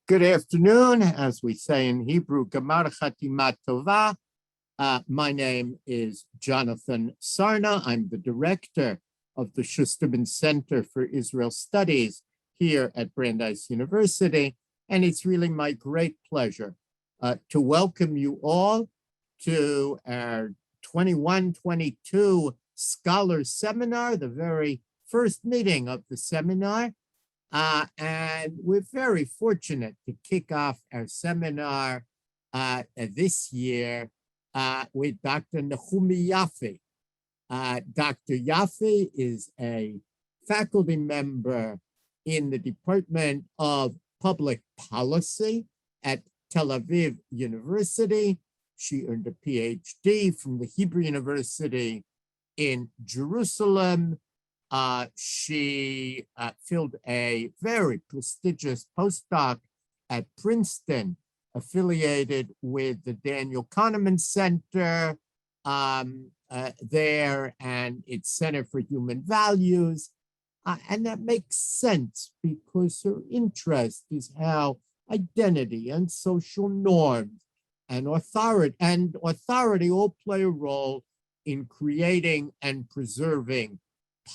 Good afternoon, as we say in Hebrew, Gamar Chatima Tova. My name is Jonathan Sarna. I'm the director of the Schusterman Center for Israel Studies here at Brandeis University, and it's really my great pleasure to welcome you all to our 21-22 Scholars Seminar, the very first meeting of the seminar. And we're very fortunate to kick off our seminar this year with Dr. Nechumi Yaffe. Dr. Yaffe is a faculty member in the Department of Public Policy at Tel Aviv University. She earned a PhD from the Hebrew University in Jerusalem. She filled a very prestigious postdoc at Princeton, affiliated with the Daniel Kahneman Center there and its Center for Human Values. And that makes sense because her interest is how identity and social norms and authority all play a role in creating and preserving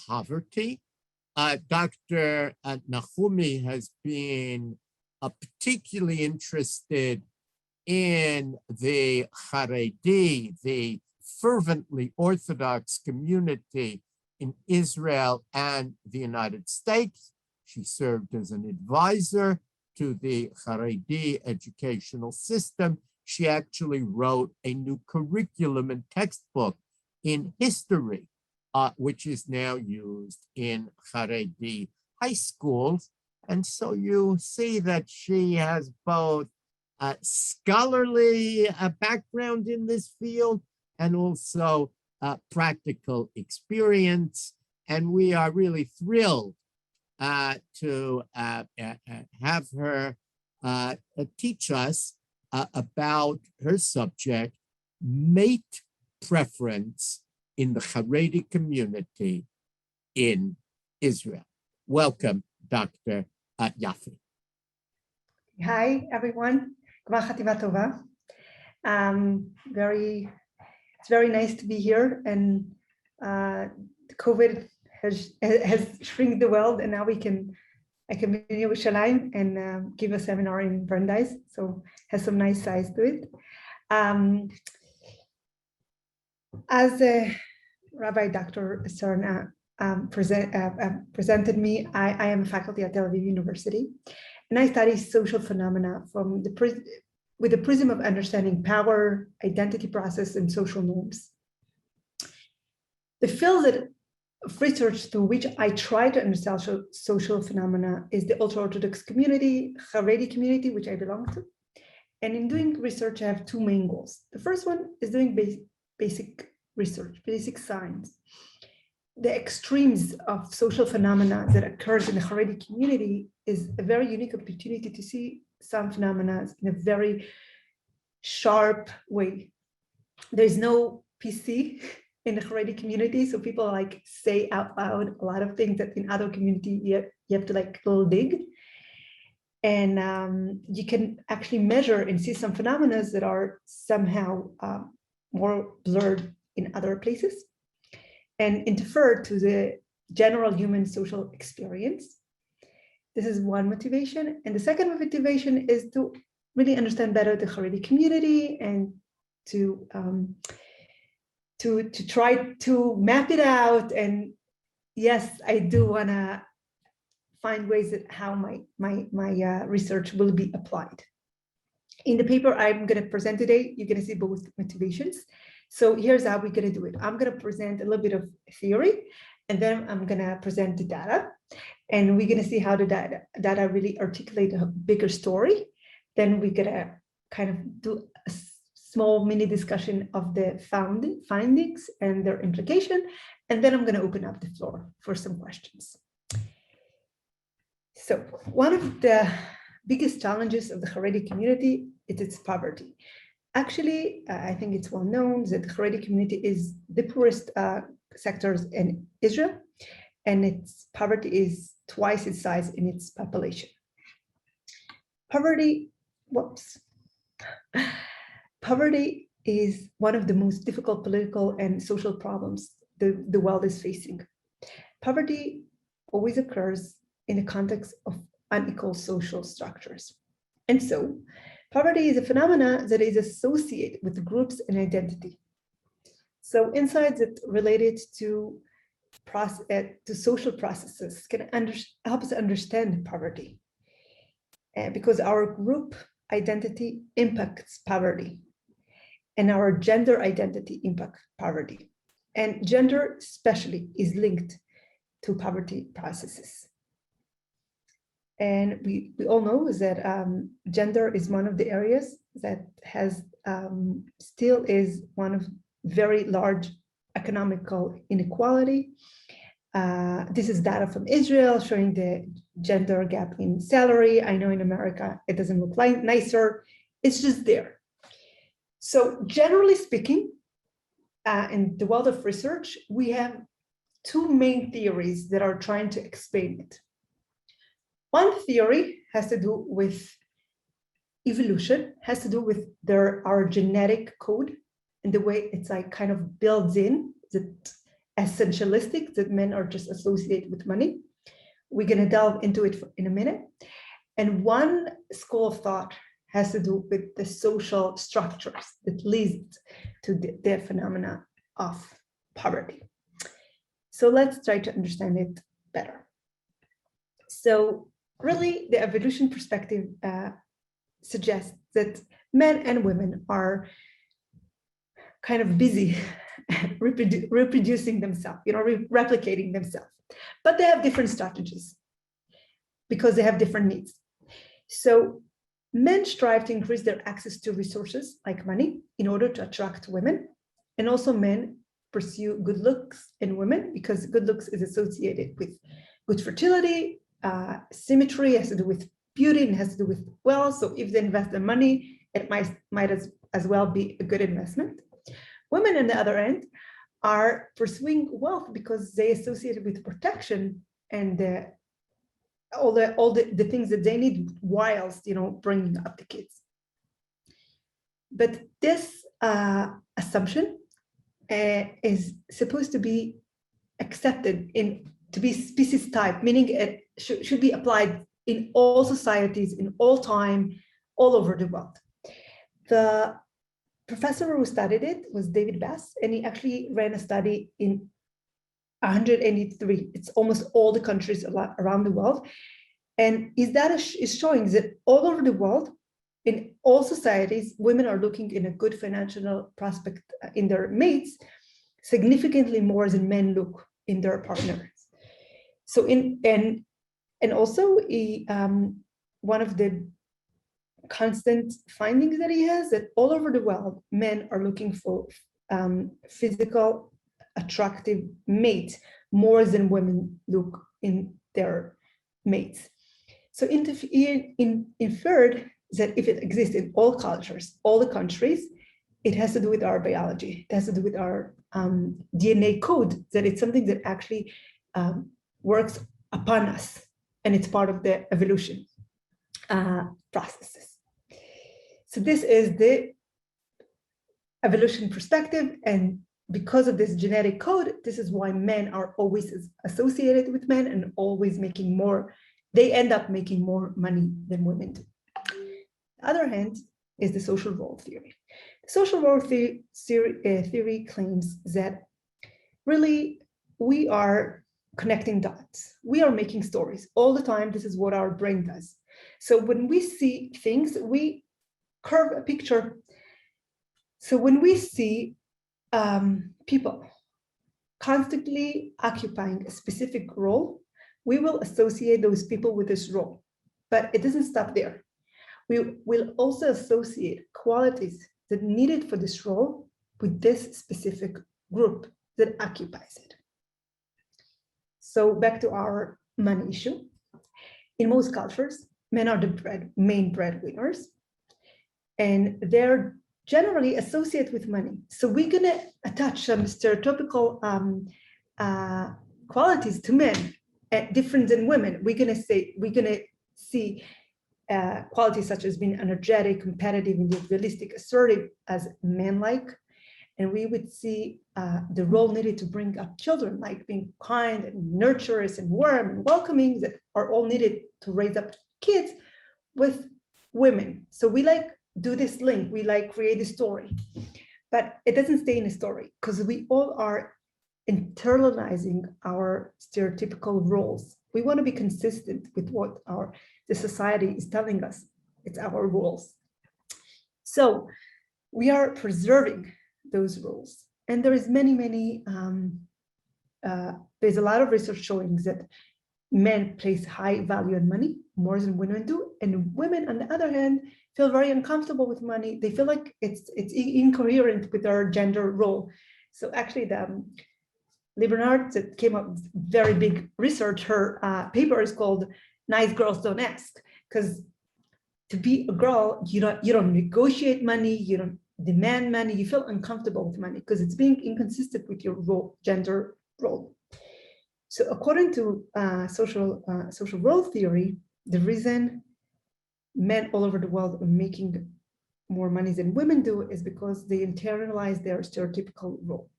poverty. Dr. Nechumi has been particularly interested in the Haredi, the fervently Orthodox community in Israel and the United States. She served as an advisor to the Haredi educational system. She actually wrote a new curriculum and textbook in history, which is now used in Haredi high schools. And so you see that she has both a scholarly background in this field and also practical experience. And we are really thrilled to have her teach us about her subject, mate preference in the Haredi community in Israel. Welcome, Dr. Yaffe. Hi, everyone. It's very nice to be here, and COVID has shrunk the world, and now I can be in Yerushalayim and give a seminar in Brandeis, so has some nice size to it. As Rabbi Dr. Sarna presented me, I am faculty at Tel Aviv University, and I study social phenomena from with the prism of understanding power, identity process, and social norms. The field of research through which I try to understand social phenomena is the ultra-orthodox community, Haredi community, which I belong to. And in doing research, I have two main goals. The first one is doing basic research, basic science. The extremes of social phenomena that occurs in the Haredi community is a very unique opportunity to see some phenomena in a very sharp way. There's no PC in the Haredi community, so people like say out loud a lot of things that in other community you have to like little dig. And you can actually measure and see some phenomena that are somehow more blurred in other places and interfere to the general human social experience. This is one motivation. And the second motivation is to really understand better the Haredi community and to try to map it out. And yes, I do want to find ways that how my research will be applied. In the paper I'm going to present today, you're going to see both motivations. So here's how we're going to do it. I'm going to present a little bit of theory, and then I'm going to present the data. And we're going to see how the data really articulate a bigger story. Then we're going to kind of do a small mini discussion of the findings and their implication. And then I'm going to open up the floor for some questions. So one of the biggest challenges of the Haredi community is its poverty. Actually, I think it's well known that the Haredi community is the poorest sectors in Israel, and its poverty is twice its size in its population. Poverty, whoops. Poverty is one of the most difficult political and social problems the world is facing. Poverty always occurs in the context of unequal social structures. And so, poverty is a phenomenon that is associated with groups and identity. So insights that related to social processes can help us understand poverty. Because our group identity impacts poverty, and our gender identity impacts poverty. And gender especially is linked to poverty processes. And we all know that gender is one of the areas that has still is one of very large economical inequality. This is data from Israel showing the gender gap in salary. I know in America it doesn't look like nicer. It's just there. So generally speaking, in the world of research, we have two main theories that are trying to explain it. One theory has to do with evolution, has to do with our genetic code and the way it's like kind of builds in that essentialistic, that men are just associated with money. We're going to delve into it in a minute. And one school of thought has to do with the social structures that lead to the phenomena of poverty. So let's try to understand it better. So really, the evolution perspective suggests that men and women are kind of busy reproducing themselves, replicating themselves, but they have different strategies because they have different needs. So men strive to increase their access to resources like money in order to attract women, and also men pursue good looks in women because good looks is associated with good fertility, symmetry has to do with beauty, and has to do with wealth. So if they invest their money, it might as well be a good investment. Women, on the other end, are pursuing wealth because they associate it with protection and all the things that they need whilst bringing up the kids. But this assumption is supposed to be accepted to be species type, meaning it should be applied in all societies, in all time, all over the world. The professor who studied it was David Bass, and he actually ran a study in 183. It's almost all the countries around the world. And his data is showing that all over the world, in all societies, women are looking in a good financial prospect in their mates significantly more than men look in their partners. So and also one of the constant findings that he has that all over the world, men are looking for physical, attractive mates more than women look in their mates. So he inferred that if it exists in all cultures, all the countries, it has to do with our biology. It has to do with our DNA code, that it's something that actually works upon us, and it's part of the evolution processes. So this is the evolution perspective, and because of this genetic code, this is why men are always associated with men and always making more. They end up making more money than women do. The other hand is the social role theory. The social role theory claims that really we are connecting dots. We are making stories all the time. This is what our brain does. So when we see things, we curve a picture. So when we see people constantly occupying a specific role, we will associate those people with this role. But it doesn't stop there. We will also associate qualities that needed for this role with this specific group that occupies it. So back to our money issue. In most cultures, men are the main breadwinners, and they're generally associated with money. So we're going to attach some stereotypical qualities to men different than women. We're going to see qualities such as being energetic, competitive, individualistic, assertive as man-like. And we would see the role needed to bring up children, like being kind and nurturous and warm and welcoming, that are all needed to raise up kids with women. So we like do this link, we like create a story, but it doesn't stay in a story because we all are internalizing our stereotypical roles. We want to be consistent with what the society is telling us. It's our rules. So we are preserving those rules. And there is many, there's a lot of research showing that men place high value on money, more than women do. And women, on the other hand, feel very uncomfortable with money. They feel like it's incoherent with their gender role. So actually the Liebernard that came up with very big research, her paper is called Nice Girls Don't Ask, because to be a girl, you don't negotiate money, you don't demand money, you feel uncomfortable with money because it's being inconsistent with your role, gender role. So according to social role theory, the reason men all over the world are making more money than women do is because they internalize their stereotypical role.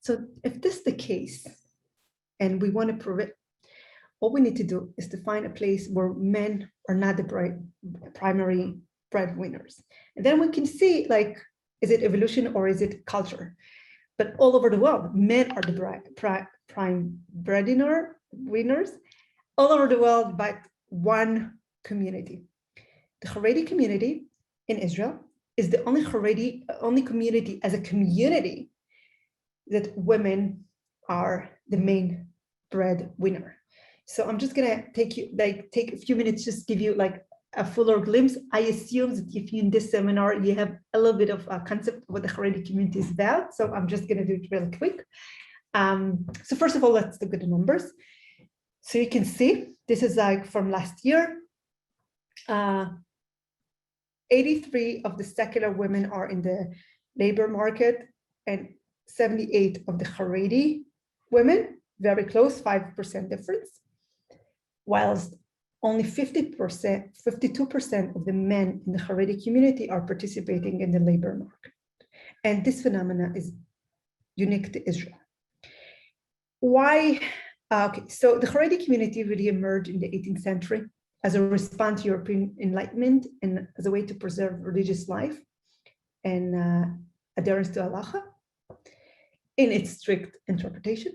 So if this is the case, and we want to prove it, all we need to do is to find a place where men are not the primary breadwinners. And then we can see, like, is it evolution or is it culture? But all over the world, men are the prime breadwinners all over the world, but one community. The Haredi community in Israel is the only community as a community that women are the main breadwinner. So I'm just gonna take a few minutes, just give you like a fuller glimpse. I assume that if you in this seminar, you have a little bit of a concept of what the Haredi community is about. So I'm just gonna do it really quick. So first of all, let's look at the numbers. So you can see, this is like from last year. 83 of the secular women are in the labor market and 78 of the Haredi women, very close, 5% difference. Whilst only 52% of the men in the Haredi community are participating in the labor market. And this phenomenon is unique to Israel. Why? Okay, so the Haredi community really emerged in the 18th century as a response to European Enlightenment and as a way to preserve religious life and adherence to halacha in its strict interpretation.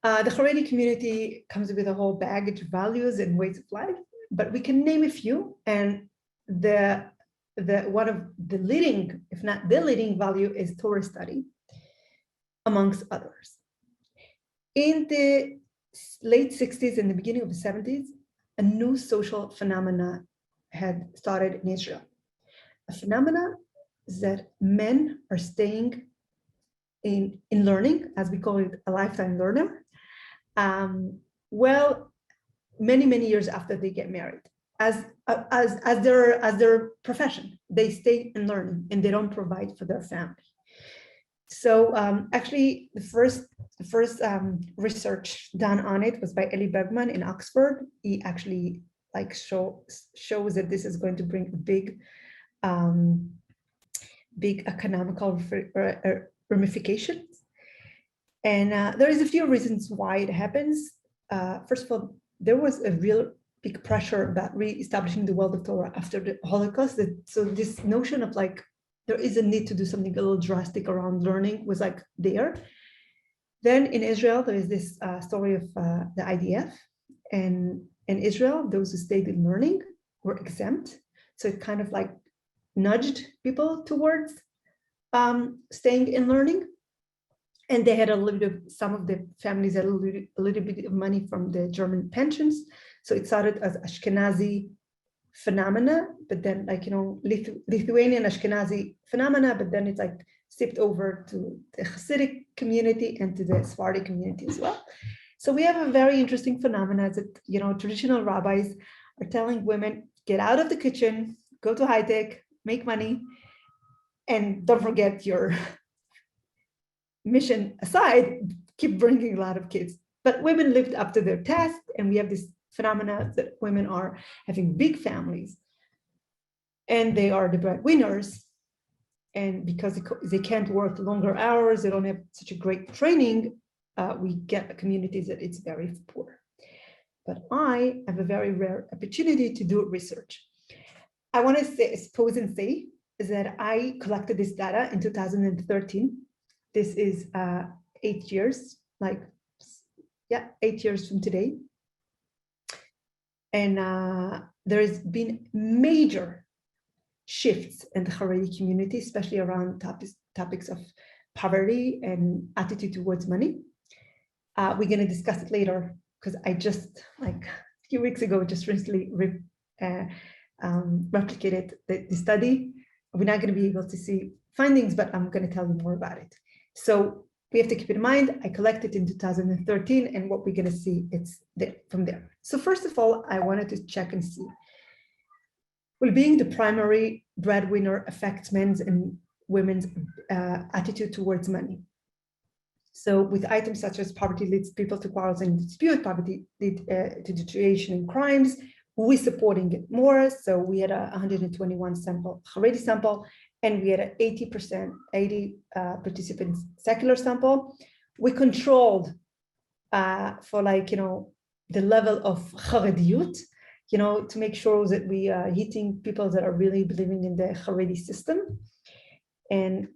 The Haredi community comes with a whole baggage of values and ways of life, but we can name a few. And one of the leading, if not the leading value, is Torah study, amongst others. In the late 60s and the beginning of the 70s, a new social phenomena had started in Israel. A phenomena that men are staying in learning, as we call it, a lifetime learner, well, many years after they get married, as their profession. They stay in learning and they don't provide for their family. So actually, the first research done on it was by Eli Bergman in Oxford. He actually shows that this is going to bring big economical ramifications. And there is a few reasons why it happens. First of all, there was a real big pressure about re-establishing the world of Torah after the Holocaust. So this notion of like, there is a need to do something a little drastic around learning was like there. Then in Israel, there is this story of the IDF. And in Israel, those who stayed in learning were exempt. So it kind of like nudged people towards staying in learning. And they had a little bit of, some of the families had a little bit of money from the German pensions. So it started as Ashkenazi phenomena, but then like, Lithuanian Ashkenazi phenomena, but then it's like sipped over to the Hasidic community and to the Sephardic community as well. So we have a very interesting phenomena that, traditional rabbis are telling women, get out of the kitchen, go to high tech, make money, and don't forget your mission aside, keep bringing a lot of kids. But women lived up to their task, and we have this phenomena that women are having big families and they are the breadwinners. And because they can't work longer hours, they don't have such a great training, we get communities that it's very poor. But I have a very rare opportunity to do research. I want to suppose and say is that I collected this data in 2013. This is 8 years, 8 years from today. And there has been major shifts in the Haredi community, especially around topics of poverty and attitude towards money. We're going to discuss it later because I just, a few weeks ago, just recently replicated the study. We're not going to be able to see findings, but I'm going to tell you more about it. So we have to keep in mind, I collected in 2013, and what we're going to see, it's there, from there. So first of all, I wanted to check and see, will being the primary breadwinner affects men's and women's attitude towards money? So with items such as poverty leads people to quarrels and dispute, poverty lead to deterioration in crimes, we're supporting it more. So we had a 121 sample, Haredi sample, and we had an 80 participants secular sample. We controlled for the level of Harediyut, to make sure that we are hitting people that are really believing in the Haredi system. And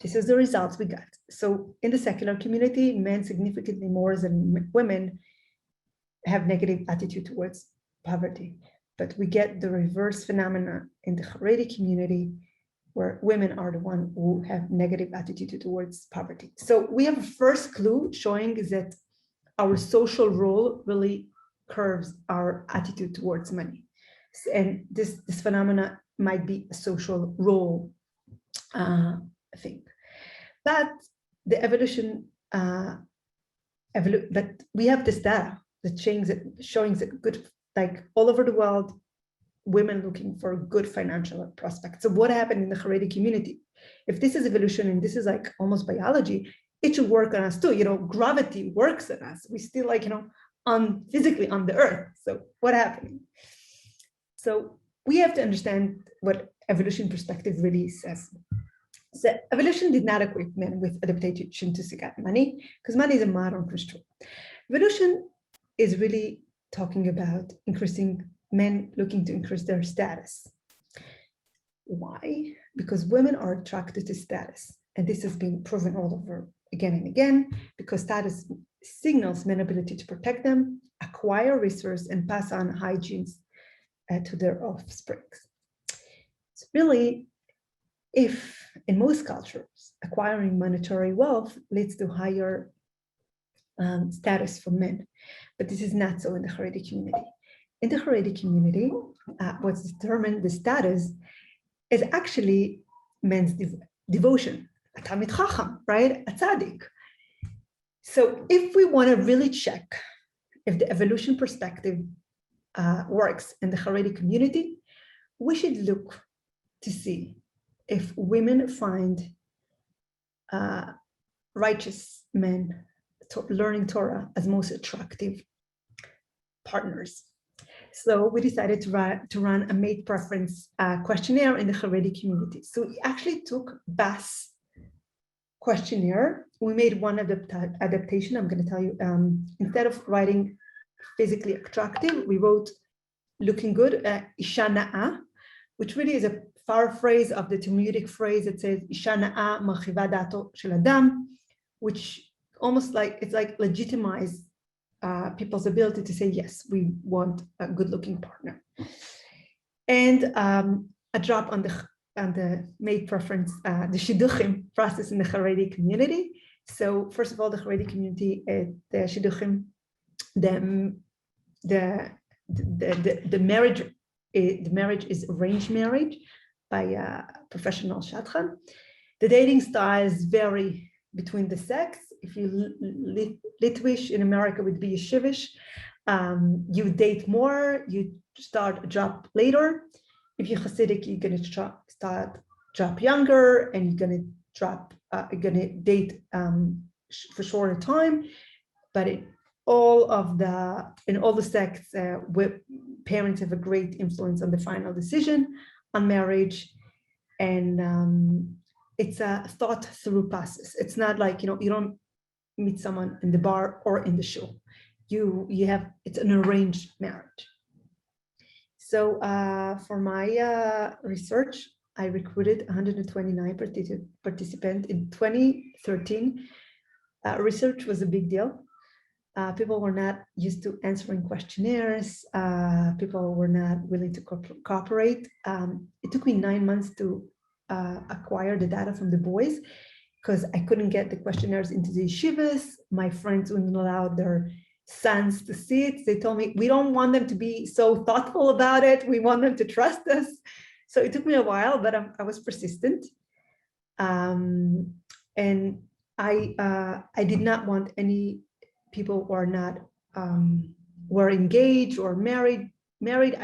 this is the results we got. So in the secular community, men significantly more than women have negative attitude towards poverty. But we get the reverse phenomena in the Haredi community, where women are the one who have negative attitude towards poverty. So we have a first clue showing that our social role really curves our attitude towards money. And this phenomena might be a social role thing. But the evolution, but we have this data that showing that good, all over the world, women looking for good financial prospects. So what happened in the Haredi community? If this is evolution and this is almost biology, it should work on us too. Gravity works on us. We still physically on the earth. So what happened? So we have to understand what evolution perspective really says. So evolution did not equip men with adaptation to seek out money, because money is a modern construct. Evolution is really talking about increasing men looking to increase their status. Why? Because women are attracted to status. And this has been proven all over again and again, because status signals men's ability to protect them, acquire resources, and pass on high genes to their offspring. It's really, if in most cultures, acquiring monetary wealth leads to higher status for men. But this is not so in the Haredi community. In the Haredi community, what's determined the status is actually men's devotion, a Talmid Chacham, right? A tzaddik. So if we want to really check if the evolution perspective works in the Haredi community, we should look to see if women find righteous men learning Torah as most attractive partners. So we decided to run a mate preference questionnaire in the Haredi community. So we actually took BAS questionnaire. We made one adaptation. I'm going to tell you, instead of writing physically attractive, we wrote looking good, Isha Na'a, which really is a paraphrase of the Talmudic phrase that says Isha Na'a marchiva da'ato shel adam, which almost legitimize people's ability to say, yes, we want a good-looking partner. And a drop on the mate preference, the shidduchim process in the Haredi community. So first of all, the Haredi community, the shidduchim, the marriage is arranged marriage by a professional shadchan. The dating styles vary between the sex. If you Litvish in America would be yeshivish, you date more, you start a job later. If you're Hasidic, you're going to start job younger, and you're going to date for shorter time. But in all the sects, parents have a great influence on the final decision on marriage, and it's a thought through process. It's not like, you don't meet someone in the bar or in the show. It's an arranged marriage. So for my research, I recruited 129 participants in 2013. Research was a big deal. People were not used to answering questionnaires. People were not willing to cooperate. It took me 9 months to acquire the data from the boys, because I couldn't get the questionnaires into the yeshivas. My friends wouldn't allow their sons to see it. They told me, we don't want them to be so thoughtful about it. We want them to trust us. So it took me a while, but I was persistent. And I did not want any people who are not were engaged or married.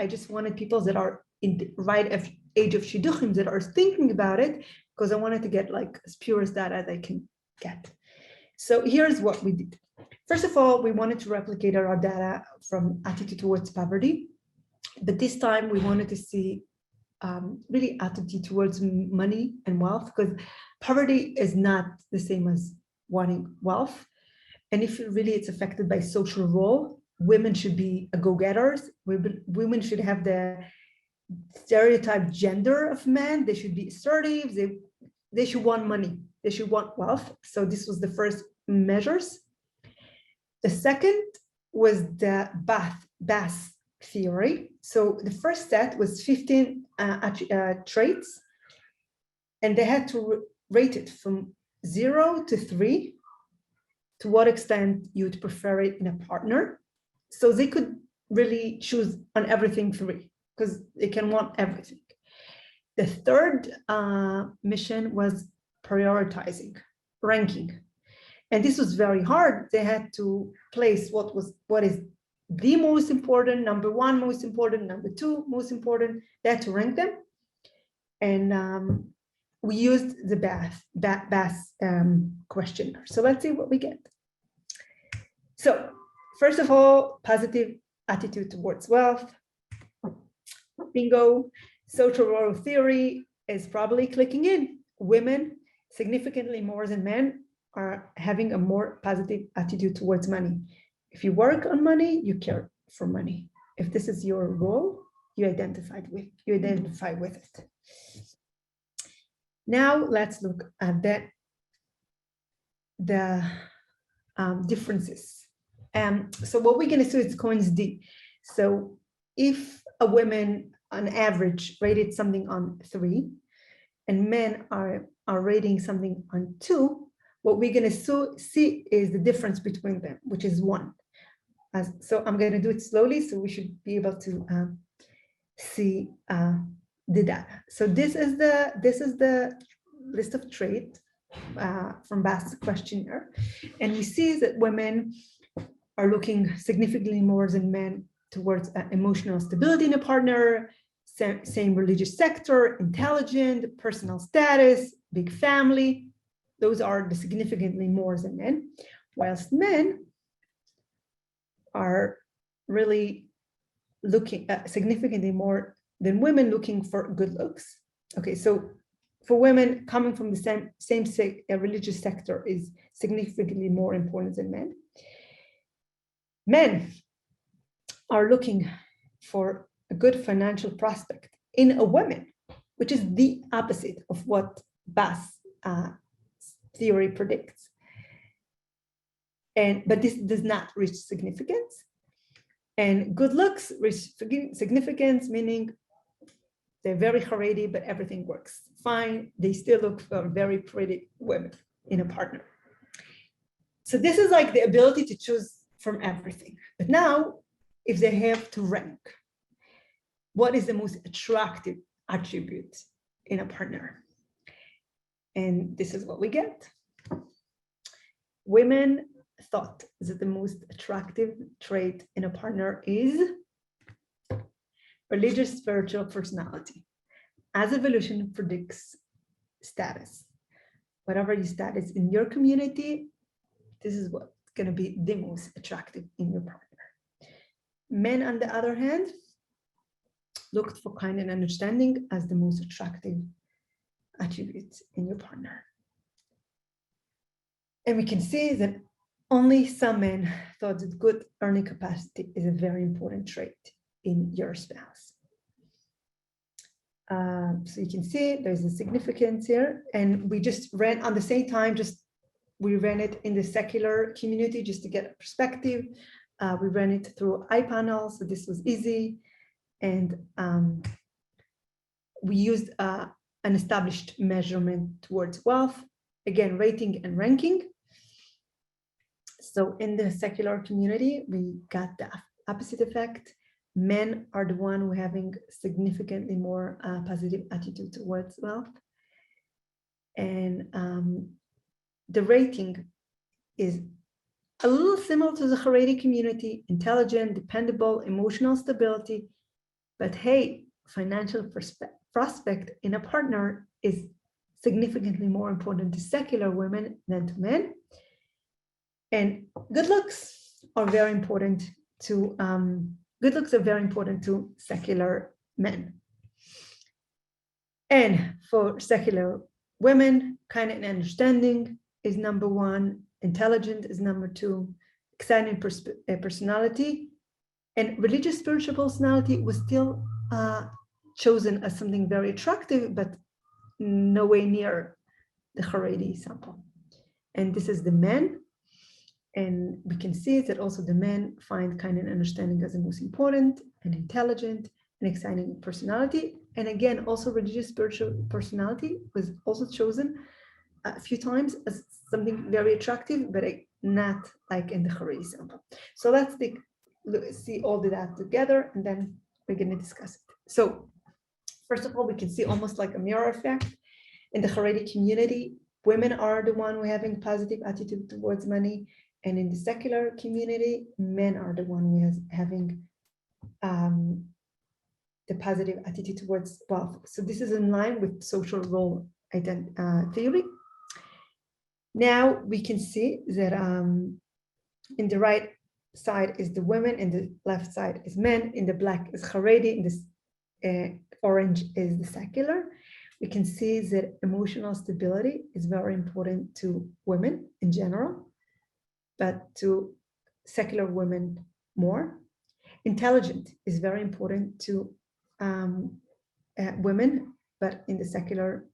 I just wanted people that are in the right age of shidduchim, that are thinking about it, because I wanted to get like as pure as data as I can get. So here's what we did. First of all, we wanted to replicate our data from attitude towards poverty, but this time we wanted to see really attitude towards money and wealth, because poverty is not the same as wanting wealth. And if it's affected by social role, women should be go-getters. Women should have the stereotype gender of men. They should be assertive. They should want money. They should want wealth. So this was the first measures. The second was the BAS theory. So the first set was 15 traits, and they had to rate it from 0 to 3, to what extent you'd prefer it in a partner. So they could really choose on everything 3, because they can want everything. The third mission was prioritizing, ranking. And this was very hard. They had to place what is the most important, number 1 most important, number 2 most important. They had to rank them. And we used the BAS questionnaire. So let's see what we get. So first of all, positive attitude towards wealth. Bingo. Social role theory is probably clicking in. Women, significantly more than men, are having a more positive attitude towards money. If you work on money, you care for money. If this is your role, you identify with it. Now let's look at the differences. So what we're going to see is Cohen's D. So if a woman on average rated something on 3, and men are rating something on 2, what we're going to see is the difference between them, which is 1. So I'm going to do it slowly, so we should be able to see the data. So this is the list of traits from BAS questionnaire, and we see that women are looking significantly more than men towards emotional stability in a partner, same religious sector, intelligent, personal status, big family. Those are the significantly more than men, whilst men are really looking significantly more than women looking for good looks. Okay, so for women coming from the same religious sector is significantly more important than men. Men are looking for a good financial prospect in a woman, which is the opposite of what BAS theory predicts. But this does not reach significance. And good looks reach significance, meaning they're very Haredi, but everything works fine. They still look for very pretty women in a partner. So this is like the ability to choose from everything. But now, if they have to rank, what is the most attractive attribute in a partner? And this is what we get. Women thought that the most attractive trait in a partner is religious spiritual personality. As evolution predicts status, whatever your status in your community, this is what going to be the most attractive in your partner. Men, on the other hand, looked for kind and understanding as the most attractive attributes in your partner. And we can see that only some men thought that good earning capacity is a very important trait in your spouse. So you can see there's a significance here, and we just ran on the same time, we ran it in the secular community just to get a perspective. We ran it through iPanel, so this was easy. And we used an established measurement towards wealth, again, rating and ranking. So in the secular community, we got the opposite effect. Men are the one who are having significantly more positive attitude towards wealth. And the rating is a little similar to the Haredi community: intelligent, dependable, emotional stability. But hey, financial prospect in a partner is significantly more important to secular women than to men. And good looks are very important to secular men. And for secular women, kind and understanding is number one, intelligent is number two, exciting personality, and religious spiritual personality was still chosen as something very attractive, but no way near the Haredi sample. And this is the men. And we can see that also the men find kind and understanding as the most important, and intelligent and exciting personality. And again, also religious spiritual personality was also chosen a few times as something very attractive, but not like in the Haredi sample. So let's see all of that together, and then we're going to discuss it. So first of all, we can see almost like a mirror effect. In the Haredi community, women are the one who are having positive attitude towards money. And in the secular community, men are the one who is having the positive attitude towards wealth. So this is in line with social role theory. Now we can see that in the right side is the women, in the left side is men, in the black is Haredi, in this orange is the secular. We can see that emotional stability is very important to women in general, but to secular women more. Intelligent is very important to women, but in the secular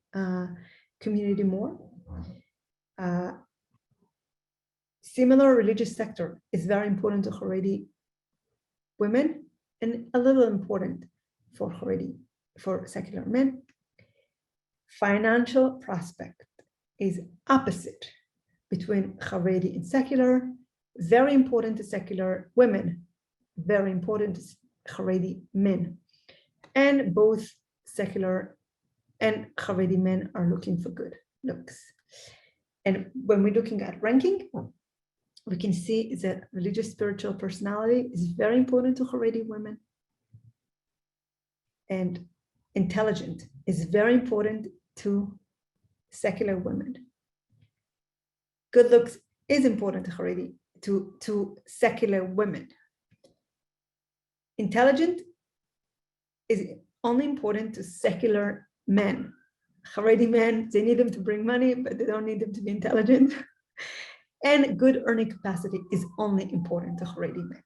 community more. Similar religious sector is very important to Haredi women and a little important for secular men. Financial prospect is opposite between Haredi and secular, very important to secular women, very important to Haredi men. And both secular and Haredi men are looking for good looks. And when we're looking at ranking, we can see that religious spiritual personality is very important to Haredi women. And intelligent is very important to secular women. Good looks is important to Haredi, to secular women. Intelligent is only important to secular men. Haredi men, they need them to bring money, but they don't need them to be intelligent. And good earning capacity is only important to Haredi men.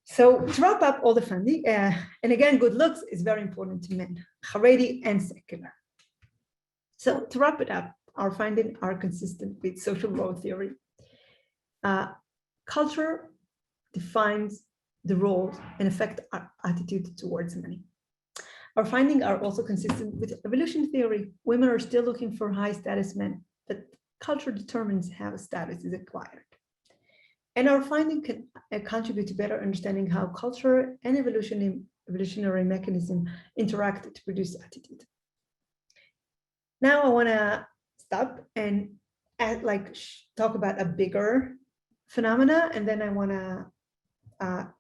So to wrap up all the funding, and again, good looks is very important to men, Haredi and secular. So to wrap it up, our findings are consistent with social role theory. Culture defines the role and affect our attitude towards money. Our findings are also consistent with evolution theory. Women are still looking for high status men, but culture determines how status is acquired. And our finding can contribute to better understanding how culture and evolutionary mechanism interact to produce attitude. Now I want to stop and talk about a bigger phenomena, and then I want to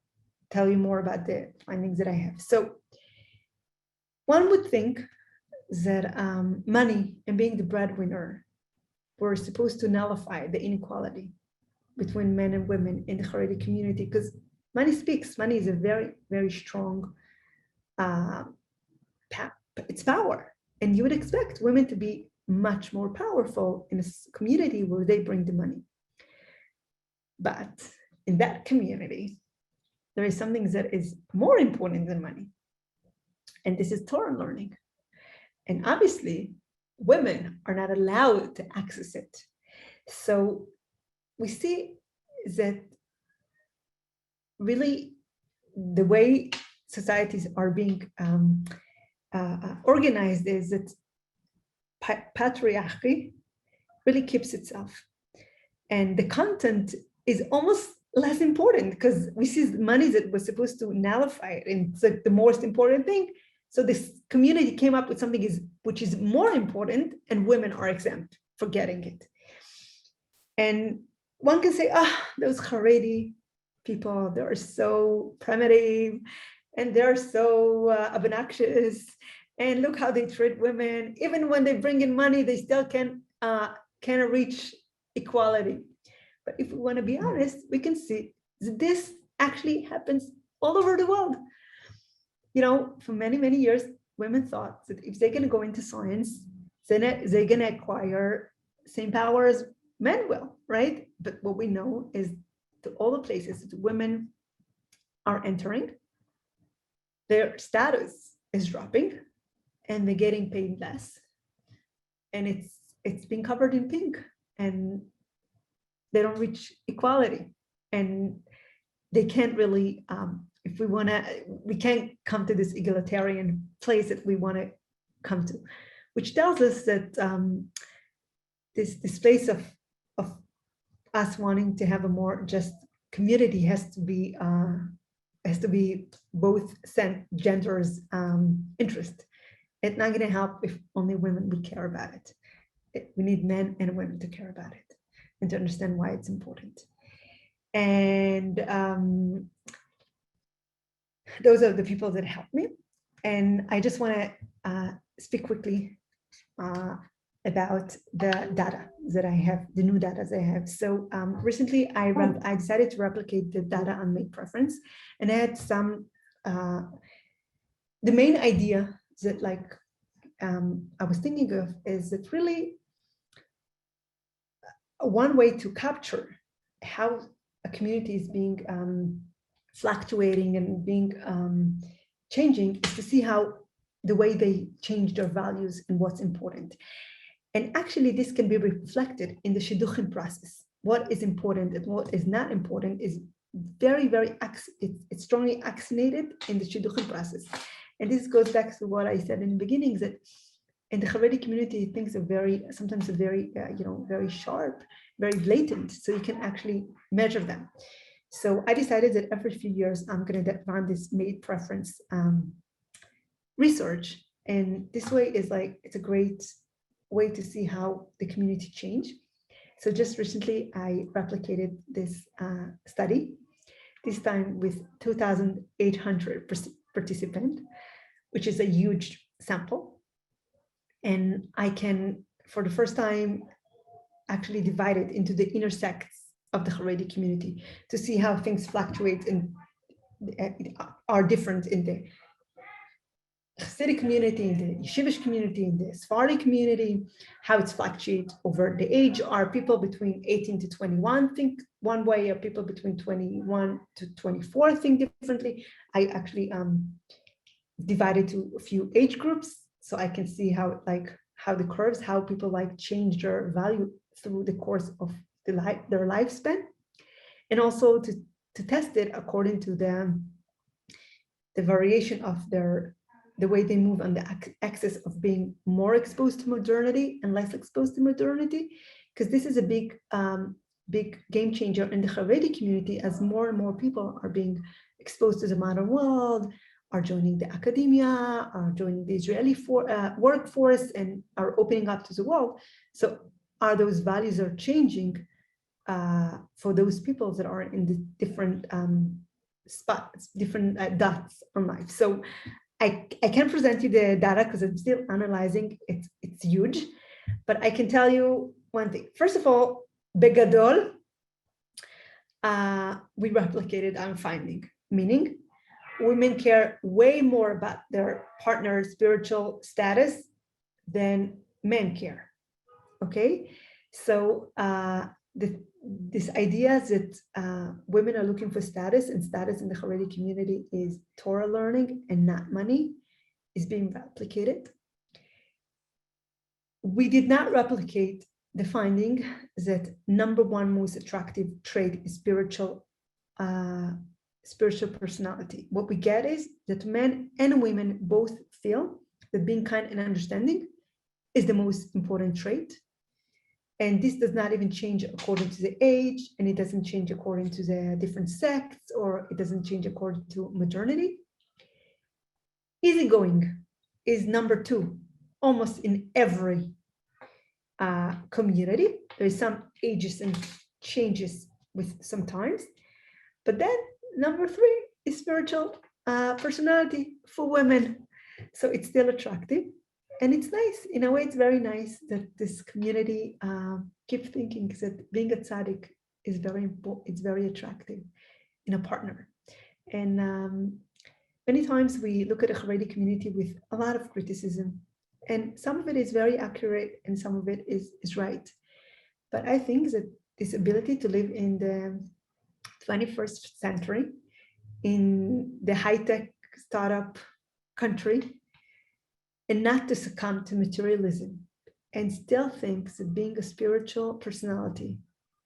tell you more about the findings that I have. So one would think that money and being the breadwinner were supposed to nullify the inequality between men and women in the Haredi community, because money speaks. Money is a very, very strong, it's power. And you would expect women to be much more powerful in a community where they bring the money. But in that community, there is something that is more important than money. And this is Torah learning. And obviously, women are not allowed to access it. So we see that really the way societies are being organized is that patriarchy really keeps itself. And the content is almost less important because we see money that was supposed to nullify it. And it's like the most important thing. So this community came up with something which is more important, and women are exempt for getting it. And one can say, those Haredi people, they're so primitive and they're so obnoxious. And look how they treat women. Even when they bring in money, they still can't reach equality. But if we want to be honest, we can see that this actually happens all over the world. You know, for many, many years, women thought that if they're going to go into science, then they're going to acquire same power as men will, right? But what we know is that all the places that women are entering, their status is dropping and they're getting paid less. And it's being covered in pink, and they don't reach equality. And they can't really, if we want to, we can't come to this egalitarian place that we want to come to, which tells us that this place of us wanting to have a more just community has to be both genders' interest. It's not going to help if only women would care about it. We need men and women to care about it and to understand why it's important. And those are the people that helped me. And I just want to speak quickly about the data that I have, the new data that I have. So recently I decided to replicate the data on mate preference, and I had some, the main idea that I was thinking of is that really one way to capture how a community is being fluctuating and being changing is to see how the way they change their values and what's important. And actually this can be reflected in the shidduchim process. What is important and what is not important is very, very, it's strongly accented in the shidduchim process. And this goes back to what I said in the beginning, that in the Haredi community, things are sometimes very, very sharp, very blatant, so you can actually measure them. So I decided that every few years, I'm going to run this mate preference research. And this way is it's a great way to see how the community change. So just recently, I replicated this study, this time with 2,800 participants, which is a huge sample. And I can, for the first time, actually divide it into the intersects of the Haredi community to see how things fluctuate and are different in the Hasidic community, in the Yeshivish community, in the Sephardi community, how it's fluctuates over the age. Are people between 18 to 21 think one way, or people between 21 to 24 think differently? I actually divided to a few age groups, so I can see how the curves, how people change their value through the course of their lifespan, and also to test it according to the variation of the way they move on the axis of being more exposed to modernity and less exposed to modernity, because this is a big game changer in the Haredi community, as more and more people are being exposed to the modern world, are joining the academia, are joining the Israeli workforce, and are opening up to the world. So are those values are changing for those people that are in the different spots, different dots on life. So I can't present you the data because I'm still analyzing. It's huge, but I can tell you one thing. First of all, begadol, we replicated our finding, meaning women care way more about their partner's spiritual status than men care. Okay, so this idea that women are looking for status, and status in the Haredi community is Torah learning and not money, is being replicated. We did not replicate the finding that number one most attractive trait is spiritual personality. What we get is that men and women both feel that being kind and understanding is the most important trait. And this does not even change according to the age, and it doesn't change according to the different sects, or it doesn't change according to modernity. Easygoing is number two, almost in every community. There's some ages and changes with sometimes, but then number three is spiritual personality for women. So it's still attractive. And it's nice, in a way, it's very nice that this community keeps thinking that being a tzaddik is very important, it's very attractive in a partner. And many times we look at a Haredi community with a lot of criticism, and some of it is very accurate and some of it is right. But I think that this ability to live in the 21st century, in the high-tech startup country, and not to succumb to materialism, and still thinks that being a spiritual personality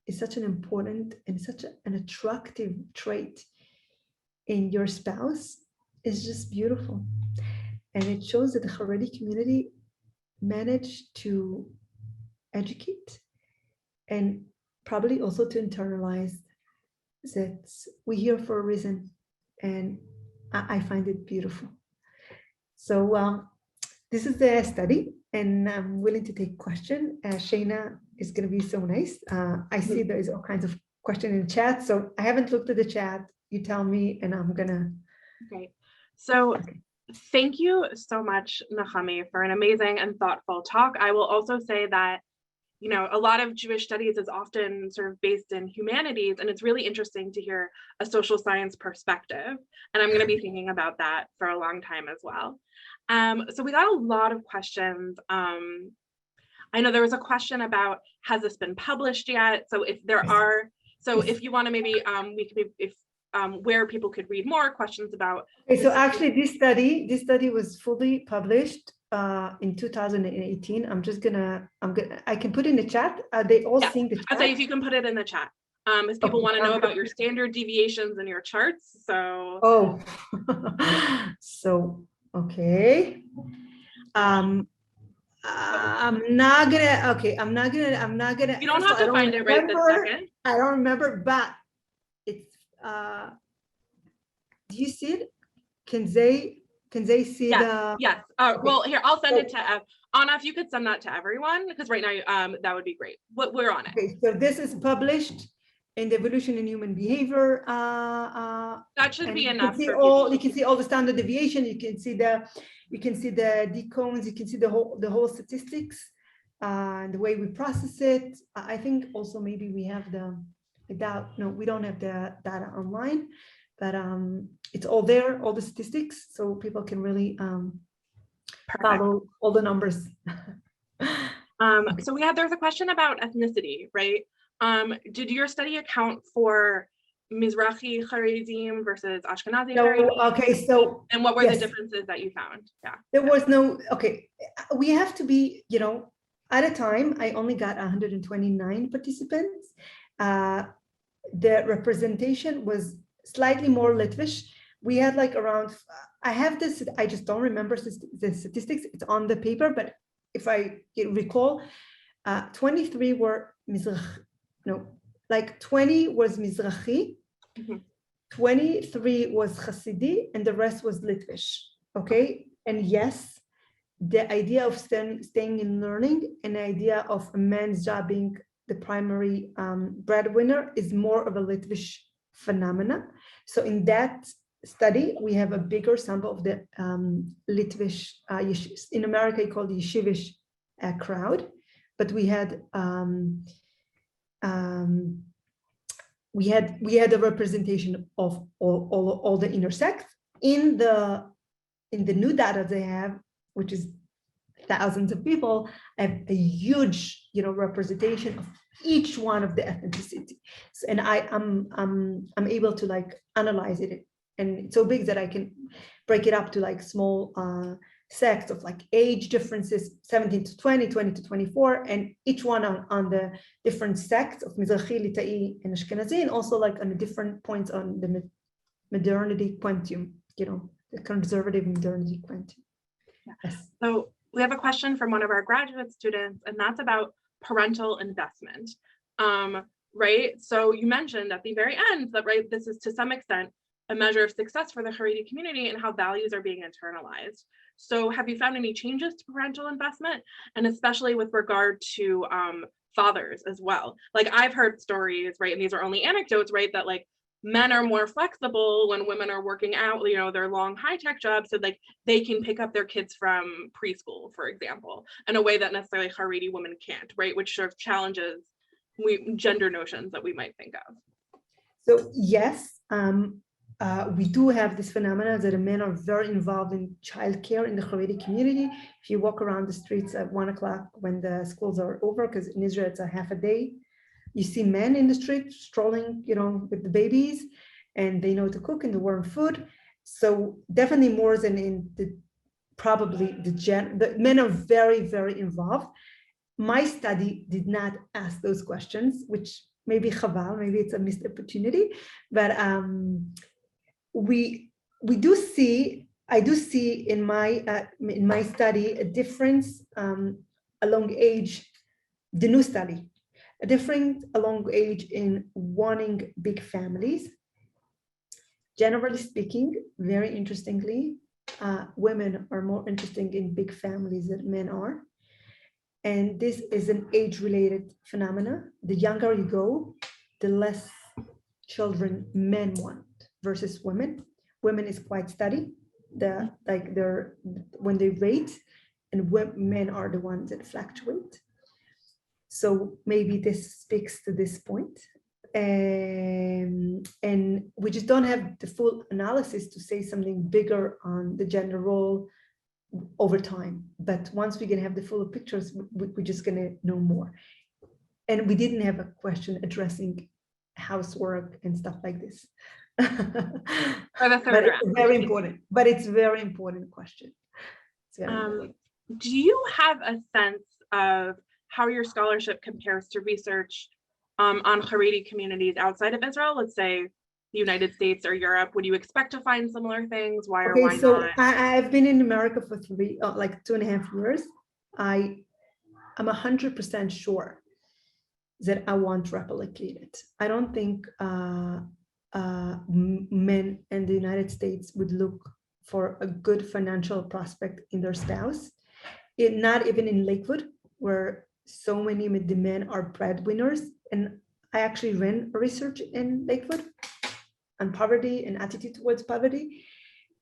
is such an important and such an attractive trait in your spouse is just beautiful. And it shows that the Haredi community managed to educate and probably also to internalize that we're here for a reason. And I find it beautiful. So this is the study, and I'm willing to take question. Shayna is going to be so nice. I see there is all kinds of questions in the chat, so I haven't looked at the chat. You tell me, and I'm gonna. Great. So thank you so much, Nechumi, for an amazing and thoughtful talk. I will also say that, you know, a lot of Jewish studies is often sort of based in humanities, and it's really interesting to hear a social science perspective. And I'm going to be thinking about that for a long time as well. So we got a lot of questions. I know there was a question about, has this been published yet? So if there are, so if you want to maybe, we could be, where people could read more questions about. Okay, so actually this study was fully published in 2018. I can put in the chat. Are they all seeing the chat? I'll say if you can put it in the chat. If people want to know about your standard deviations and your charts. So. Oh, so, okay. I'm not gonna. You don't have to find it right this second. I don't remember, but it's. Do you see it? Can they see the? Yes. Well, here I'll send it to Anna. If you could send that to everyone, because right now that would be great. We're on it. Okay, so this is published in the Evolution in Human Behavior. That should be enough. You can see all the standard deviation. You can see the decones. You can see the whole statistics and the way we process it. I think also maybe we have we don't have the data online, but it's all there, all the statistics, so people can really follow all the numbers. So there's a question about ethnicity, right? Did your study account for Mizrahi Haredim versus Ashkenazi Haredim? Okay, so and what were the differences that you found? There was no, we have to be, at a time, I only got 129 participants. The representation was slightly more Litvish. We had like around, I have this, I just don't remember the statistics, it's on the paper, but if I recall, 23 were Mizrahi, 20 was Mizrahi, 23 was Hasidi, and the rest was Litvish, okay? And yes, the idea of staying in learning and the idea of a man's job being the primary breadwinner is more of a Litvish phenomena. So in that study, we have a bigger sample of the Litvish yeshivs. In America, you call the yeshivish crowd, but we had we had a representation of all the intersects in the new data they have, which is thousands of people, have a huge, representation of each one of the ethnicity. So, and I'm able to like analyze it, and it's so big that I can break it up to like small sects of like age differences, 17 to 20, 20 to 24, and each one on the different sects of Mizrahi, Litai, and Ashkenazi, and also like on the different points on the modernity quantum, the conservative modernity quantum. Yes. So we have a question from one of our graduate students, and that's about parental investment, right? So you mentioned at the very end that, right, this is to some extent a measure of success for the Haredi community and how values are being internalized. So have you found any changes to parental investment, and especially with regard to fathers as well? Like I've heard stories, right, and these are only anecdotes, right, that like men are more flexible when women are working out, their long high-tech jobs, so like they can pick up their kids from preschool, for example, in a way that necessarily Haredi women can't, right, which sort of challenges gender notions that we might think of. So yes, we do have this phenomenon that the men are very involved in childcare in the Haredi community. If you walk around the streets at 1 o'clock when the schools are over, because in Israel it's a half a day, you see men in the street strolling, with the babies, and they know to cook and to warm food. So definitely more than in the men are very, very involved. My study did not ask those questions, which maybe chaval, maybe it's a missed opportunity, but I do see in my study a difference along age, the new study, a difference along age in wanting big families. Generally speaking, very interestingly, women are more interested in big families than men are. And this is an age-related phenomena. The younger you go, the less children men want versus women. Women is quite steady. When they rate, and men are the ones that fluctuate. So maybe this speaks to this point. And we just don't have the full analysis to say something bigger on the gender role over time. But once we're going to have the full pictures, we're just going to know more. And we didn't have a question addressing housework and stuff like this. For the third but round. It's very important. But it's a very important question. Do you have a sense of how your scholarship compares to research on Haredi communities outside of Israel, let's say the United States or Europe? Would you expect to find similar things? Why or why not? I've been in America for 2.5 years. I'm 100% sure that I want to replicate it. I don't think men in the United States would look for a good financial prospect in their spouse. Not even in Lakewood, where so many of the men are breadwinners. And I actually ran research in Lakewood on poverty and attitude towards poverty.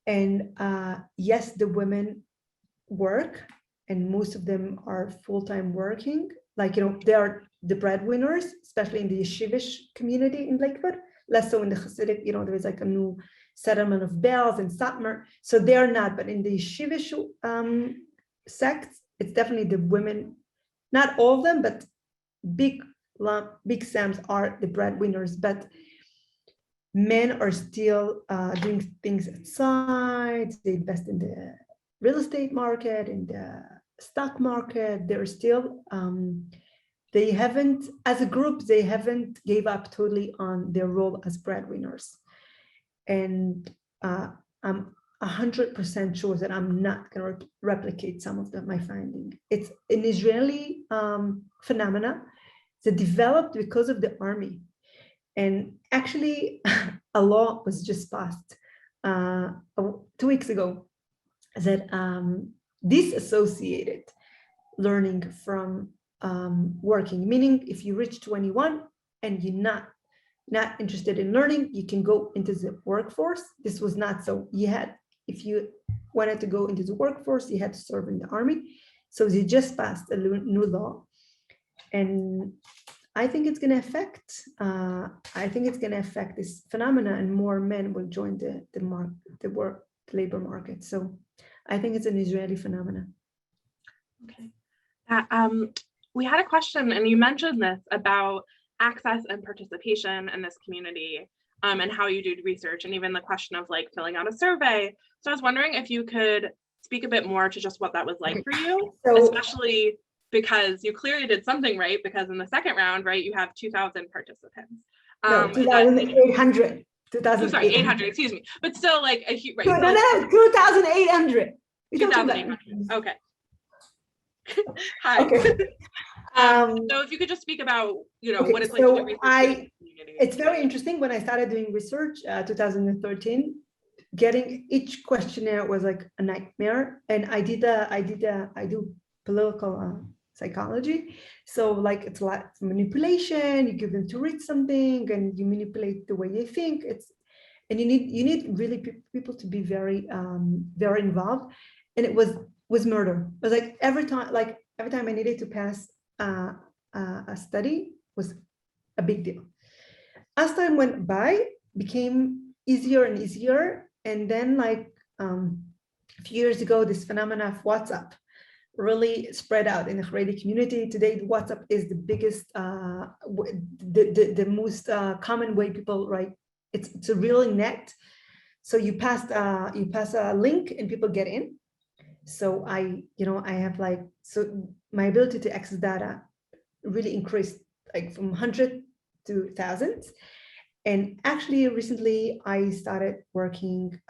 And yes, the women work, and most of them are full-time working. They are the breadwinners, especially in the yeshivish community in Lakewood, less so in the Hasidic, there is like a new settlement of Bells and Satmar. So they're not, but in the yeshivish sects, it's definitely the women, not all of them, but big Sams are the breadwinners, but men are still doing things outside. They invest in the real estate market, in the stock market. They're still, they haven't, as a group, they haven't gave up totally on their role as breadwinners. And I'm 100% sure that I'm not going to replicate some of my finding. It's an Israeli phenomena that developed because of the army. And actually, a law was just passed 2 weeks ago that disassociated learning from working, meaning if you reach 21 and you're not interested in learning, you can go into the workforce. This was not so. If you wanted to go into the workforce, you had to serve in the army. So they just passed a new law. And I think it's going to affect. I think it's going to affect this phenomena, and more men will join the labor market. So, I think it's an Israeli phenomenon. Okay. We had a question, and you mentioned this about access and participation in this community, and how you do research, and even the question of like filling out a survey. So I was wondering if you could speak a bit more to just what that was like for you, especially because you clearly did something right, because in the second round, right, you have 2,000 participants. No, 2,800. 800, excuse me. But still like a huge, right? No, 2,800. 2,800, okay. Hi. Okay. So if you could just speak about, what it's like to do research in the community. It's very interesting. When I started doing research, 2013, getting each questionnaire was like a nightmare. And I do political psychology. So like it's a lot of manipulation. You give them to read something and you manipulate the way they think. And you need really people to be very very involved. And it was murder. It was like every time I needed to pass a study was a big deal. As time went by, became easier and easier. And then a few years ago, this phenomenon of WhatsApp really spread out in the Haredi community. Today, WhatsApp is the biggest, the most common way people write. It's a real net. So you pass a link and people get in. So I have my ability to access data really increased like from 100 to thousands. And actually recently I started working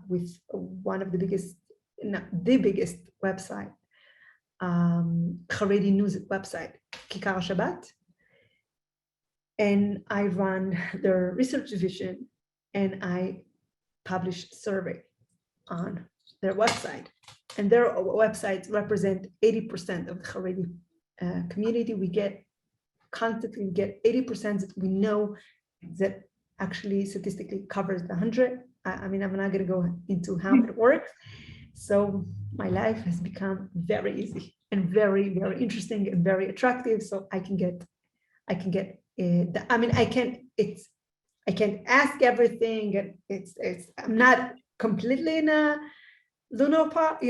with one of the biggest, not the biggest website, Haredi news website, Kikar Shabbat. And I run their research division and I publish survey on their website. And their websites represent 80% of the Haredi community. We constantly get 80% that we know that actually statistically covers the 100. I mean, I'm not going to go into how it works. So my life has become very easy and very, very interesting and very attractive. So I can ask everything, and I'm not completely in a Lunar Park,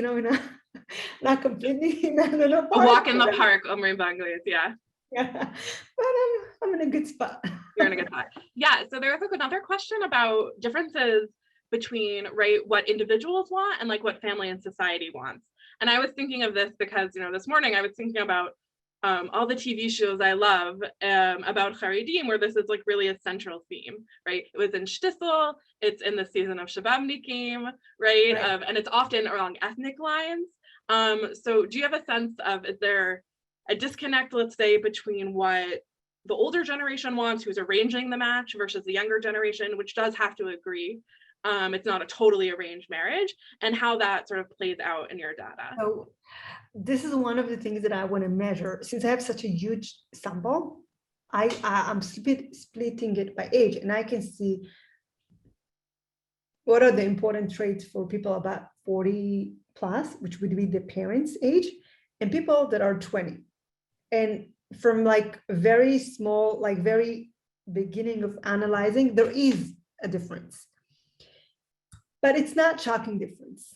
not completely in a Lunar Park. A walk in the park, Omri Bangladesh, yeah. Yeah, but I'm in a good spot. You're in a good spot. Yeah, so there's another question about differences between, right, what individuals want and like what family and society wants. And I was thinking of this because, this morning I was thinking about all the TV shows I love about Haredim, where this is like really a central theme, right? It was in Shtisel, it's in the season of Shababnikim, right? And it's often along ethnic lines. So do you have a sense of, is there a disconnect, let's say, between what the older generation wants, who's arranging the match, versus the younger generation, which does have to agree it's not a totally arranged marriage, and how that sort of plays out in your data? So this is one of the things that I want to measure. Since I have such a huge sample, I'm splitting it by age, and I can see what are the important traits for people about 40 plus, which would be the parents' age, and people that are 20. And from like very small, like very beginning of analyzing, there is a difference, but it's not shocking difference.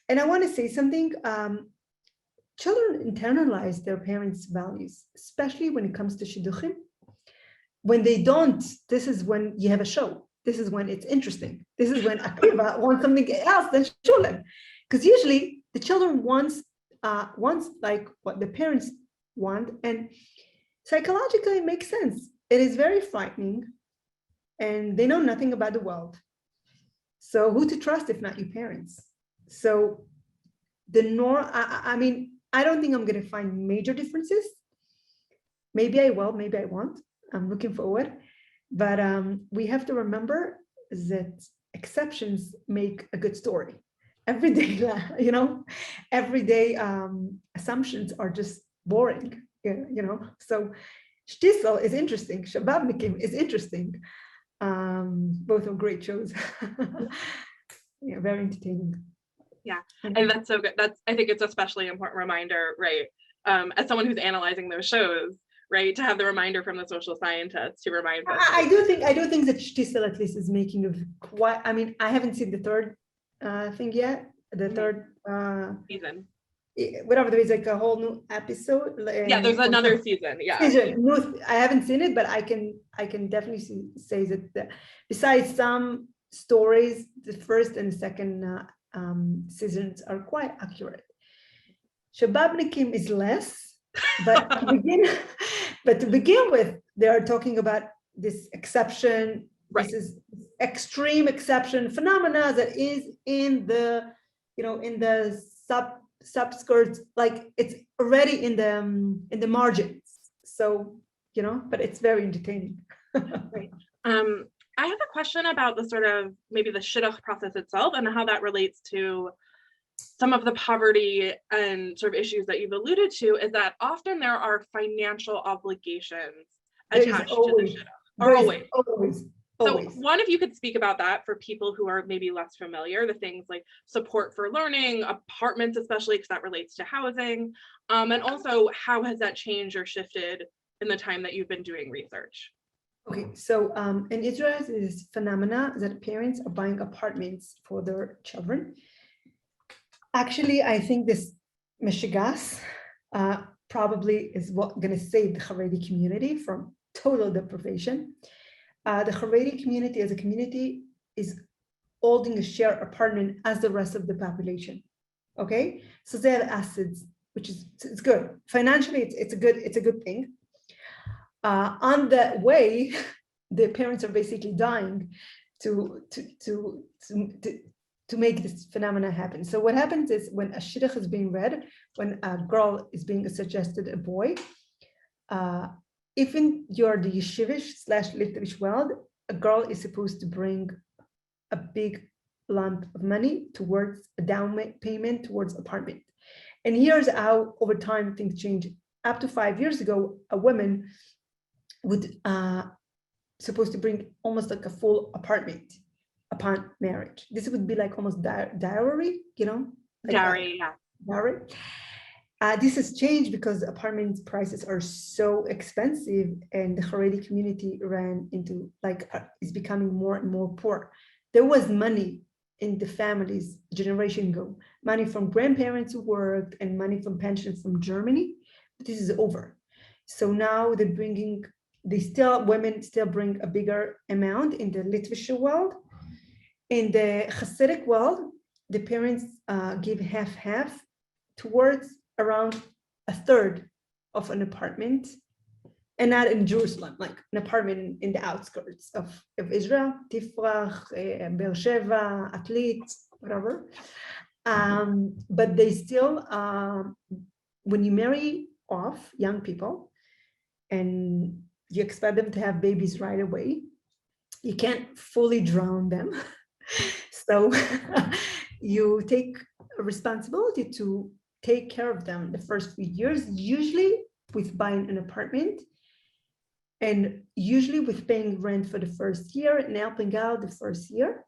And I want to say something. Children internalize their parents' values, especially when it comes to shidduchim. When they don't, this is when you have a show. This is when it's interesting. This is when Akiva wants something else than Shulam. Because usually the children wants like what the parents want, and psychologically it makes sense. It is very frightening, and they know nothing about the world. So who to trust if not your parents? So the norm, I mean, I don't think I'm going to find major differences. Maybe I will, maybe I won't. I'm looking forward. But we have to remember that exceptions make a good story. Everyday assumptions are just boring, So Shtisel is interesting. Shababnikim is interesting. Both are great shows. Yeah, very entertaining. Yeah, and that's so good. I think it's especially important reminder, right? As someone who's analyzing those shows, right? To have the reminder from the social scientists to remind folks. I do think that Shtisel at least is making a quite, I mean, I haven't seen the third thing yet, the third season. Whatever, there is like a whole new episode. Yeah, there's another season. Yeah. I haven't seen it, but I can definitely say that besides some stories, the first and second seasons are quite accurate. Shababnikim is less, but to begin with, they are talking about this exception. Right. This is extreme exception phenomena that is in the, in the subskirts, like it's already in the margins. So, but it's very entertaining. Right. I have a question about the sort of maybe the shidduch process itself and how that relates to some of the poverty and sort of issues that you've alluded to, is that often there are financial obligations attached to the shidduch. Always. So one, if you could speak about that for people who are maybe less familiar, the things like support for learning, apartments, especially because that relates to housing, and also how has that changed or shifted in the time that you've been doing research? Okay, so in Israel, there is phenomena that parents are buying apartments for their children. Actually, I think this Meshigas probably is what going to save the Haredi community from total deprivation. The Haredi community as a community is holding a shared apartment as the rest of the population. Okay, so they have assets, which is it's good financially. It's a good thing. On that way, the parents are basically dying to make this phenomena happen. So what happens is when a shidduch is being read, when a girl is being suggested a boy, even you're the yeshivish/liftavish world, a girl is supposed to bring a big lump of money towards a down payment towards apartment. And here's how over time things change. Up to 5 years ago, a woman would supposed to bring almost like a full apartment upon marriage. This would be like almost dowry, like dowry, yeah. Dowry. This has changed because apartment prices are so expensive, and the Haredi community ran into is becoming more and more poor. There was money in the families generation ago, money from grandparents who worked and money from pensions from Germany, but this is over. So now women still bring a bigger amount in the Litvish world. In the Hasidic world, the parents give half towards around a third of an apartment, and not in Jerusalem, like an apartment in the outskirts of Israel, Tifrach, Beersheba, Atlit, whatever. But they still, when you marry off young people and you expect them to have babies right away, you can't fully drown them. So you take a responsibility to take care of them the first few years, usually with buying an apartment, and usually with paying rent for the first year and helping out the first year.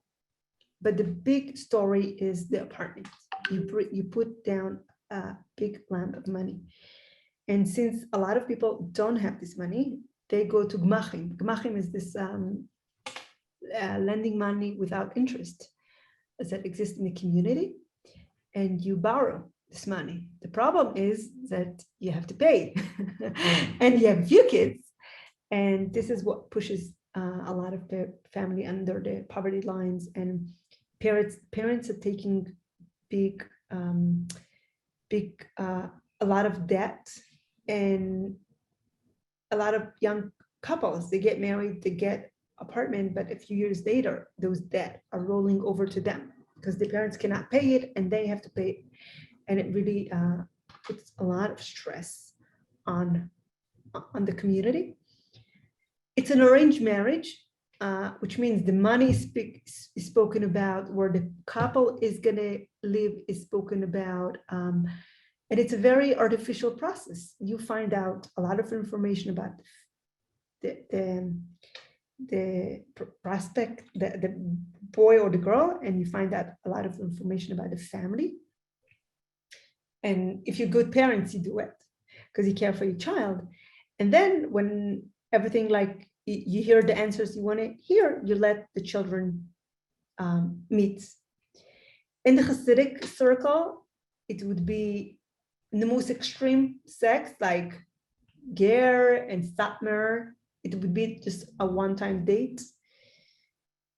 But the big story is the apartment. You put down a big lump of money. And since a lot of people don't have this money, they go to Gmachim. Gmachim is this lending money without interest that exists in the community, and you borrow this money. The problem is that you have to pay and you have few kids, and this is what pushes a lot of the family under the poverty lines, and parents are taking a lot of debt, and a lot of young couples, they get married, they get apartment, but a few years later, those debt are rolling over to them because the parents cannot pay it and they have to pay it. And it really puts a lot of stress on the community. It's an arranged marriage, which means the money is spoken about, where the couple is gonna live is spoken about. And it's a very artificial process. You find out a lot of information about the prospect, the boy or the girl, and you find out a lot of information about the family. And if you're good parents, you do it because you care for your child. And then when everything, like you hear the answers you want to hear, you let the children meet. In the Hasidic circle, it would be in the most extreme sex, like ger and satmar. It would be just a one-time date.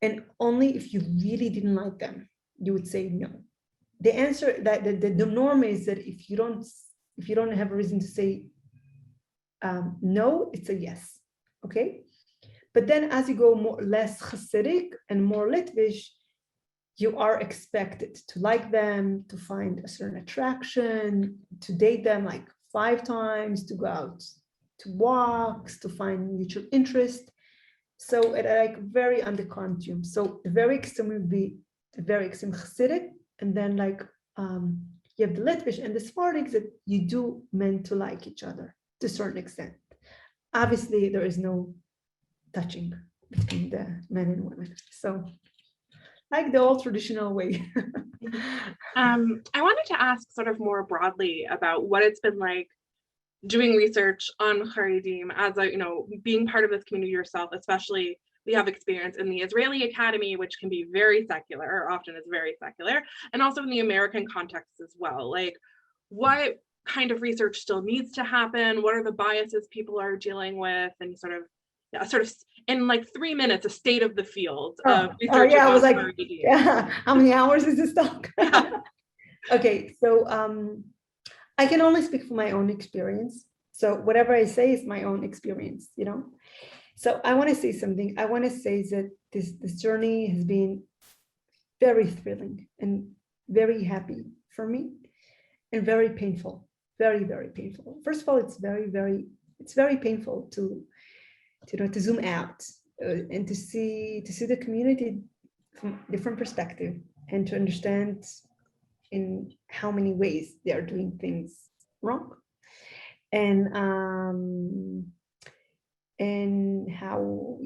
And only if you really didn't like them, you would say no. The answer, that the norm is that if you don't have a reason to say no, it's a yes. Okay. But then as you go less Hasidic and more Litvish, you are expected to like them, to find a certain attraction, to date them like 5 times, to go out to walks, to find mutual interest. So it like very under continuum. So the very extreme would be the very extreme Hasidic, and then like you have the Litvish and the Sephardic that you do meant to like each other to a certain extent. Obviously, there is no touching between the men and women. So like the old traditional way. I wanted to ask sort of more broadly about what it's been like doing research on Haredim as a, being part of this community yourself, especially we have experience in the Israeli academy, which can be very secular, or often is very secular, and also in the American context as well. Like, what kind of research still needs to happen? What are the biases people are dealing with? And sort of in like 3 minutes, a state of the field of research. Yeah, I was like, yeah, how many hours is this talk? Yeah. Okay, so I can only speak from my own experience. So whatever I say is my own experience, So I want to say something. I want to say that this journey has been very thrilling and very happy for me, and very painful, very, very painful. First of all, it's very painful to zoom out and to see the community from a different perspective, and to understand in how many ways they are doing things wrong, and how,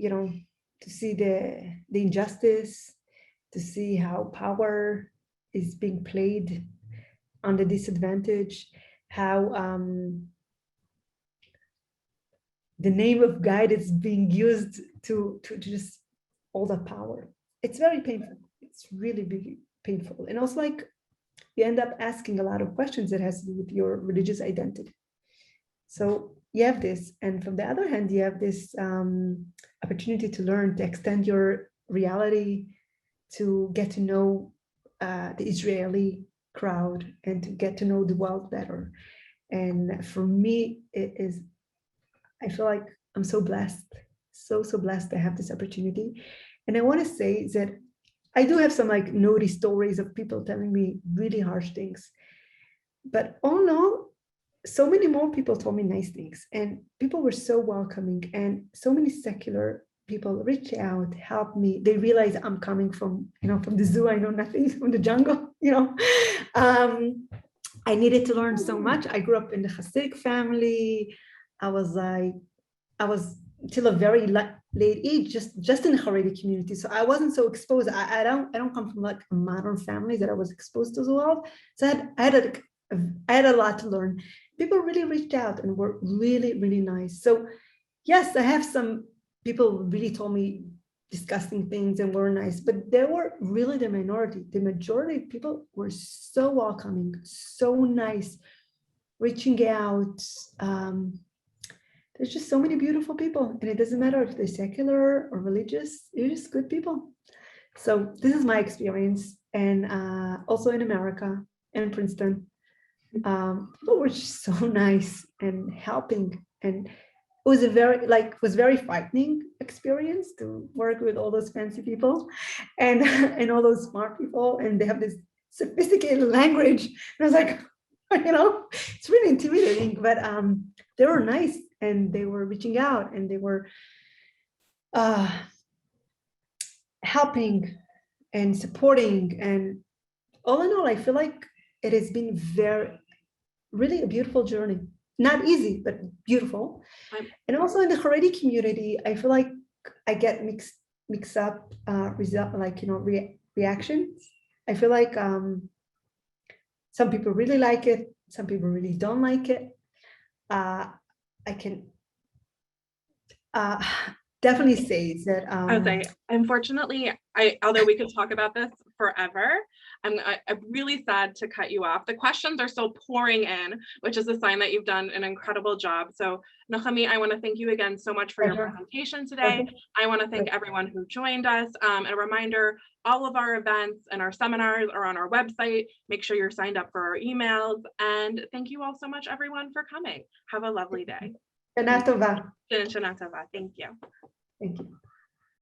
to see the injustice, to see how power is being played on the disadvantage, how the name of God is being used to just all that power. It's very painful. It's really big, painful. And also, like, you end up asking a lot of questions that has to do with your religious identity. So you have this, and from the other hand, you have this opportunity to learn, to extend your reality, to get to know the Israeli crowd, and to get to know the world better. And for me, I feel like I'm so blessed, so blessed to have this opportunity. And I want to say that I do have some like naughty stories of people telling me really harsh things, but all in all, so many more people told me nice things, and people were so welcoming, and so many secular people reached out, helped me. They realize I'm coming from the zoo. I know nothing, from the jungle. I needed to learn so much. I grew up in the Hasidic family. I was till a very late age, just in the Haredi community. So I wasn't so exposed. I don't come from like a modern family that I was exposed to as well. So I had a lot to learn. People really reached out and were really, really nice. So yes, I have some people who really told me disgusting things and were nice, but they were really the minority. The majority of people were so welcoming, so nice, reaching out. There's just so many beautiful people, and it doesn't matter if they're secular or religious, they're just good people. So this is my experience. And also in America and Princeton, people were just so nice and helping. And it was was very frightening experience to work with all those fancy people and all those smart people, and they have this sophisticated language. And I was like, it's really intimidating, but they were nice, and they were reaching out, and they were helping and supporting. And all in all, I feel like it has been really a beautiful journey. Not easy, but beautiful. And also in the Haredi community, I feel like I get mixed up reactions. I feel like some people really like it, some people really don't like it. I can definitely says that. I would say, unfortunately, although we could talk about this forever, I'm really sad to cut you off. The questions are still pouring in, which is a sign that you've done an incredible job. So Nechumi, I want to thank you again so much for your presentation today. I want to thank everyone who joined us. A reminder, all of our events and our seminars are on our website. Make sure you're signed up for our emails. And thank you all so much, everyone, for coming. Have a lovely day. Shana tova. Shana tova. Thank you. Thank you.